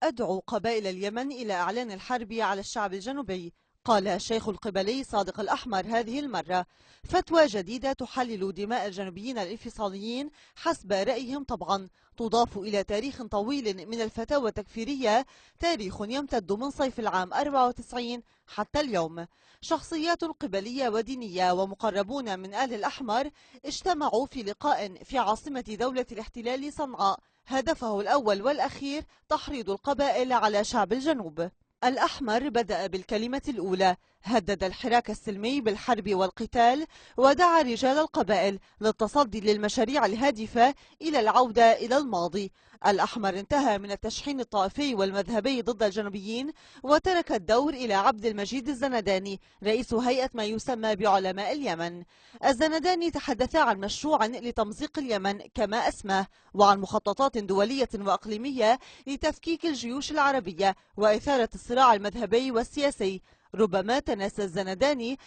أدعو قبائل اليمن إلى إعلان الحرب على الشعب الجنوبي. قال الشيخ القبلي صادق الأحمر هذه المرة: فتوى جديدة تحلل دماء الجنوبيين الانفصاليين حسب رأيهم طبعا، تضاف إلى تاريخ طويل من الفتاوى التكفيرية، تاريخ يمتد من صيف العام 94 حتى اليوم. شخصيات قبلية ودينية ومقربون من آل الأحمر اجتمعوا في لقاء في عاصمة دولة الاحتلال صنعاء، هدفه الأول والأخير تحريض القبائل على شعب الجنوب. الأحمر بدأ بالكلمة الأولى، هدد الحراك السلمي بالحرب والقتال، ودعا رجال القبائل للتصدي للمشاريع الهادفة إلى العودة إلى الماضي. الأحمر انتهى من التشحين الطائفي والمذهبي ضد الجنوبيين، وترك الدور إلى عبد المجيد الزنداني رئيس هيئة ما يسمى بعلماء اليمن. الزنداني تحدث عن مشروع لتمزيق اليمن كما أسماه، وعن مخططات دولية وأقليمية لتفكيك الجيوش العربية وإثارة الصراع المذهبي والسياسي. ربما تناسى الزنداني